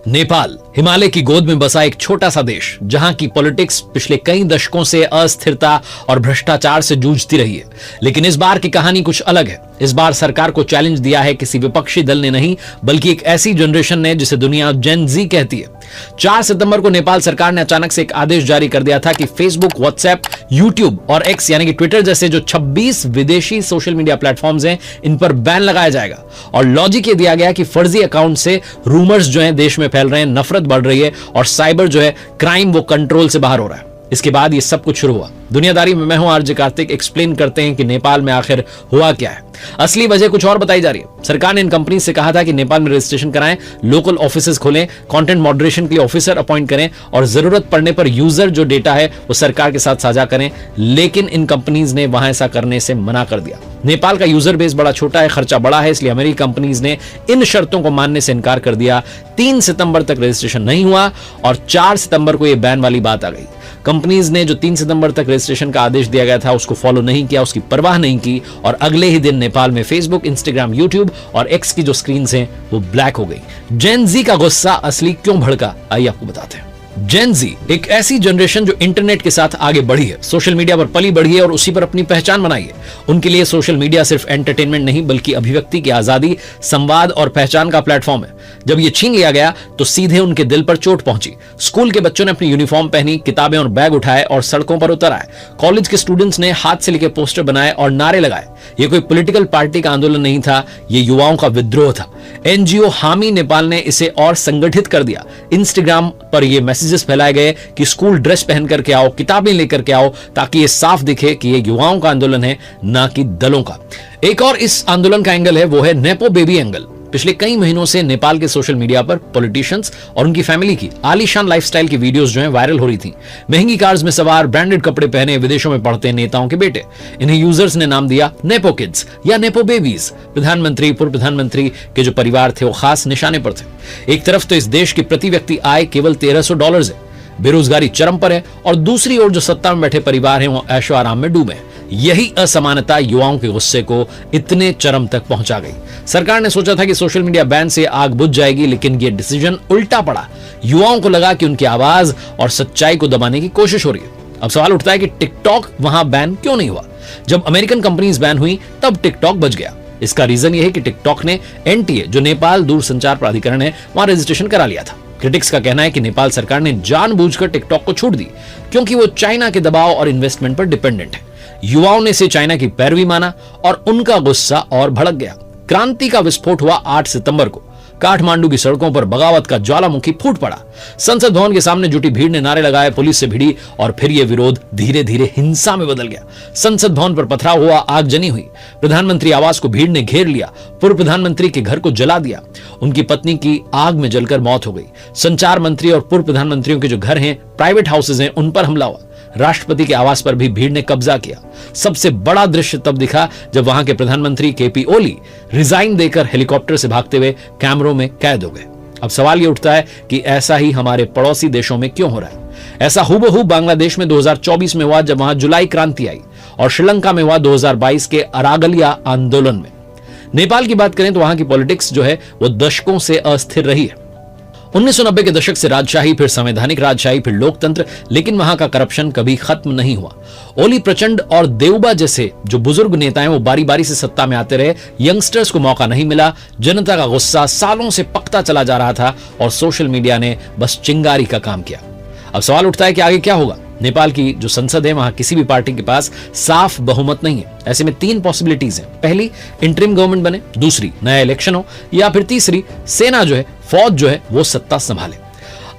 नेपाल हिमालय की गोद में बसा एक छोटा सा देश, जहां की पॉलिटिक्स पिछले कई दशकों से अस्थिरता और भ्रष्टाचार से जूझती रही है। लेकिन इस बार की कहानी कुछ अलग है। इस बार सरकार को चैलेंज दिया है किसी विपक्षी दल ने नहीं, बल्कि एक ऐसी जनरेशन ने जिसे दुनिया जेन जी कहती है। 4 सितंबर को नेपाल सरकार ने अचानक से एक आदेश जारी कर दिया था कि फेसबुक, व्हाट्सएप, यूट्यूब और एक्स यानी कि ट्विटर जैसे जो 26 विदेशी सोशल मीडिया प्लेटफॉर्म्स हैं, इन पर बैन लगाया जाएगा। और लॉजिक ये दिया गया कि फर्जी अकाउंट से रूमर्स जो हैं देश में फैल रहे हैं, नफरत बढ़ रही है और साइबर जो है क्राइम वो कंट्रोल से बाहर हो रहा है। इसके बाद ये सब कुछ शुरू हुआ। दुनियादारी में मैं हूं आरजे कार्तिक। एक्सप्लेन करते हैं कि नेपाल में आखिर हुआ क्या है। असली वजह कुछ और बताई जा रही है। सरकार ने इन कंपनी से कहा था कि नेपाल में रजिस्ट्रेशन कराएं, लोकल ऑफिसेज खोलें, कंटेंट मॉडरेशन के लिए ऑफिसर अपॉइंट करें और जरूरत पड़ने पर यूजर जो डेटा है वो सरकार के साथ साझा करें। लेकिन इन कंपनीज ने वहां ऐसा करने से मना कर दिया। नेपाल का यूजर बेस बड़ा छोटा है, खर्चा बड़ा है, इसलिए अमेरिकी कंपनीज ने इन शर्तों को मानने से इनकार कर दिया। 3 सितंबर तक रजिस्ट्रेशन नहीं हुआ और 4 सितंबर को यह बैन वाली बात आ गई। कंपनीज ने जो 3 सितंबर तक रजिस्ट्रेशन का आदेश दिया गया था उसको फॉलो नहीं किया, उसकी परवाह नहीं की और अगले ही दिन नेपाल में फेसबुक, इंस्टाग्राम, यूट्यूब और एक्स की जो स्क्रीन हैं वो ब्लैक हो गई। जेन जी का गुस्सा असली क्यों भड़का, आइए आपको बताते हैं। जेन जी एक ऐसी जनरेशन जो इंटरनेट के साथ आगे बढ़ी है, सोशल मीडिया पर पली बढ़ी है और उसी पर अपनी पहचान बनाई है। उनके लिए सोशल मीडिया सिर्फ एंटरटेनमेंट नहीं बल्कि अभिव्यक्ति की आजादी, संवाद और पहचान का प्लेटफॉर्म है। जब यह छीन लिया गया तो सीधे उनके दिल पर चोट पहुंची। स्कूल के बच्चों ने अपनी यूनिफॉर्म पहनी, किताबें और बैग उठाए और सड़कों पर उतर आए। कॉलेज के स्टूडेंट्स ने हाथ से लिखे पोस्टर बनाए और नारे लगाए। यह कोई पॉलिटिकल पार्टी का आंदोलन नहीं था, यह युवाओं का विद्रोह था। एनजीओ हामी नेपाल ने इसे और संगठित कर दिया। इंस्टाग्राम पर यह मैसेजेस फैलाए गए कि स्कूल ड्रेस पहन करके आओ, किताबें लेकर के आओ, ताकि यह साफ दिखे कि यह युवाओं का आंदोलन है, ना कि दलों का। एक और इस आंदोलन का एंगल है, वो है नेपो बेबी एंगल। पिछले कई महीनों से नेपाल के सोशल मीडिया पर पॉलिटिशियंस और उनकी फैमिली की आलीशान लाइफस्टाइल की वीडियोस जो हैं वायरल हो रही थी। महंगी कार्स में सवार, ब्रांडेड कपड़े पहने, विदेशों में पढ़ते नेताओं के बेटे। इन्हें यूजर्स ने नाम दिया नेपो किड्स या नेपो बेबीज। प्रधानमंत्री, पूर्व प्रधानमंत्री के जो परिवार थे वो खास निशाने पर थे। एक तरफ तो इस देश की प्रति व्यक्ति आय केवल $1300 है, बेरोजगारी चरम पर है और दूसरी ओर जो सत्ता में बैठे परिवार हैं वो ऐशो आराम में डूबे। यही असमानता युवाओं के गुस्से को इतने चरम तक पहुंचा गई। सरकार ने सोचा था कि सोशल मीडिया बैन से आग बुझ जाएगी, लेकिन यह डिसीजन उल्टा पड़ा। युवाओं को लगा कि उनकी आवाज और सच्चाई को दबाने की कोशिश हो रही है। अब सवाल उठता है कि टिकटॉक वहां बैन क्यों नहीं हुआ? जब अमेरिकन कंपनीज बैन हुई तब टिकटॉक बच गया। इसका रीजन यह है कि टिकटॉक ने एनटीए, जो नेपाल दूरसंचार प्राधिकरण है, वहां रजिस्ट्रेशन करा लिया था। क्रिटिक्स का कहना है कि नेपाल सरकार ने जानबूझकर टिकटॉक को छूट दी, क्योंकि वो चाइना के दबाव और इन्वेस्टमेंट पर डिपेंडेंट है। युवाओं ने इसे चाइना की पैरवी माना और उनका गुस्सा और भड़क गया। क्रांति का विस्फोट हुआ 8 सितंबर को। काठमांडू की सड़कों पर बगावत का ज्वालामुखी फूट पड़ा। संसद भवन के सामने जुटी भीड़ ने नारे लगाए, पुलिस से भिड़ी और फिर यह विरोध धीरे धीरे हिंसा में बदल गया। संसद भवन पर पथराव हुआ, आगजनी हुई। प्रधानमंत्री आवास को भीड़ ने घेर लिया। पूर्व प्रधानमंत्री के घर को जला दिया। उनकी पत्नी की आग में जलकर मौत हो गई। संचार मंत्री और पूर्व प्रधानमंत्रियों के जो घर हैं, प्राइवेट हाउसेज हैं, उन पर हमला हुआ। राष्ट्रपति के आवास पर भी भीड़ ने कब्जा किया। सबसे बड़ा दृश्य तब दिखा जब वहां के प्रधानमंत्री केपी ओली रिजाइन देकर हेलीकॉप्टर से भागते हुए कैमरों में कैद हो गए। अब सवाल यह उठता है कि ऐसा ही हमारे पड़ोसी देशों में क्यों हो रहा है? ऐसा हूबहू बांग्लादेश में 2024 में हुआ जब वहां जुलाई क्रांति आई और श्रीलंका में हुआ 2022 के अरागलिया आंदोलन में। नेपाल की बात करें तो वहां की पॉलिटिक्स जो है वो दशकों से अस्थिर रही है। 1990 के दशक से राजशाही, फिर संवैधानिक राजशाही, फिर लोकतंत्र, लेकिन वहां का करप्शन कभी खत्म नहीं हुआ। ओली प्रचंड और देउबा जैसे जो बुजुर्ग नेता हैं वो बारी बारी से सत्ता में आते रहे। यंगस्टर्स को मौका नहीं मिला। जनता का गुस्सा सालों से पकता चला जा रहा था और सोशल मीडिया ने बस चिंगारी का काम किया। अब सवाल उठता है कि आगे क्या होगा? नेपाल की जो संसद है वहां किसी भी पार्टी के पास साफ बहुमत नहीं है। ऐसे में 3 पॉसिबिलिटीज हैं। पहली, इंटरिम गवर्नमेंट बने। दूसरी, नया इलेक्शन हो। या फिर तीसरी, सेना जो है, फौज जो है वो सत्ता संभाले।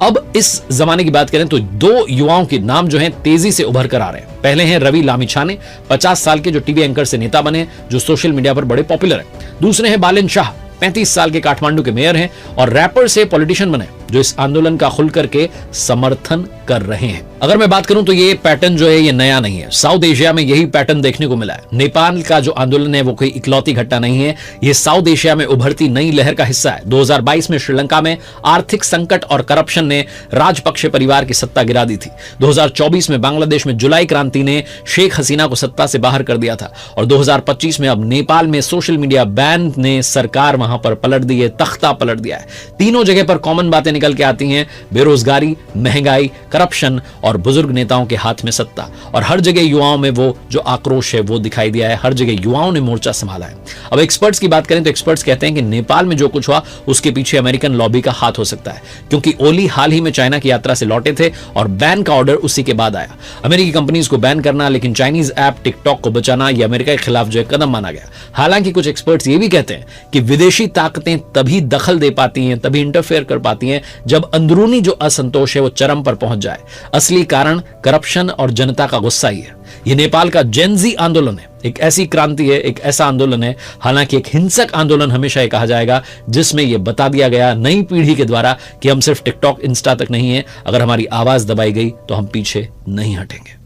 अब इस जमाने की बात करें तो 2 युवाओं के नाम जो हैं तेजी से उभर कर आ रहे हैं। पहले हैं रवि लामिछाने, 50 साल के, जो टीवी एंकर से नेता बने, जो सोशल मीडिया पर बड़े पॉपुलर हैं। दूसरे हैं बालेन शाह, 35 साल के, काठमांडू के मेयर हैं और रैपर से पॉलिटिशियन बने, जो इस आंदोलन का खुल करके समर्थन कर रहे हैं। अगर मैं बात करूं तो ये पैटर्न जो है ये नया नहीं है। साउथ एशिया में यही पैटर्न देखने को मिला है। नेपाल का जो आंदोलन है वो कोई इकलौती घटना नहीं है, ये साउथ एशिया में उभरती नई लहर का हिस्सा है। 2022 में श्रीलंका में आर्थिक संकट और करप्शन ने राजपक्षे परिवार की सत्ता गिरा दी थी। 2024 में बांग्लादेश में जुलाई क्रांति ने शेख हसीना को सत्ता से बाहर कर दिया था और 2025 में अब नेपाल में सोशल मीडिया बैन ने सरकार वहां पर पलट दी है, तख्ता पलट दिया है। तीनों जगह पर कॉमन बातें निकल निकल के आती हैं बेरोजगारी, महंगाई, करप्शन और बुजुर्ग नेताओं के हाथ में सत्ता। और हर जगह युवाओं में वो जो आक्रोश है वो दिखाई दिया है, हर जगह युवाओं ने मोर्चा संभाला है। अब एक्सपर्ट्स की बात करें तो एक्सपर्ट्स कहते हैं कि नेपाल में जो कुछ हुआ उसके पीछे अमेरिकन लॉबी का हाथ हो सकता है, क्योंकि ओली हाल ही में चाइना की यात्रा से लौटे थे और बैन का ऑर्डर उसी के बाद आया। अमेरिकी कंपनीज को बैन करना, लेकिन चाइनीज ऐप टिकटॉक को बचाना यह अमेरिका के खिलाफ जो है कदम माना गया। हालांकि कुछ एक्सपर्ट्स ये भी कहते हैं कि विदेशी ताकतें तभी दखल दे पाती हैं, तभी इंटरफेयर कर पाती हैं जब अंदरूनी जो असंतोष है वो चरम पर पहुंच जाए। असली कारण करप्शन और जनता का गुस्सा ही है। ये नेपाल का जेनजी आंदोलन है, एक ऐसी क्रांति है, एक ऐसा आंदोलन है, हालांकि एक हिंसक आंदोलन हमेशा ये कहा जाएगा, जिसमें यह बता दिया गया नई पीढ़ी के द्वारा कि हम सिर्फ टिकटॉक, इंस्टा तक नहीं है। अगर हमारी आवाज दबाई गई तो हम पीछे नहीं हटेंगे।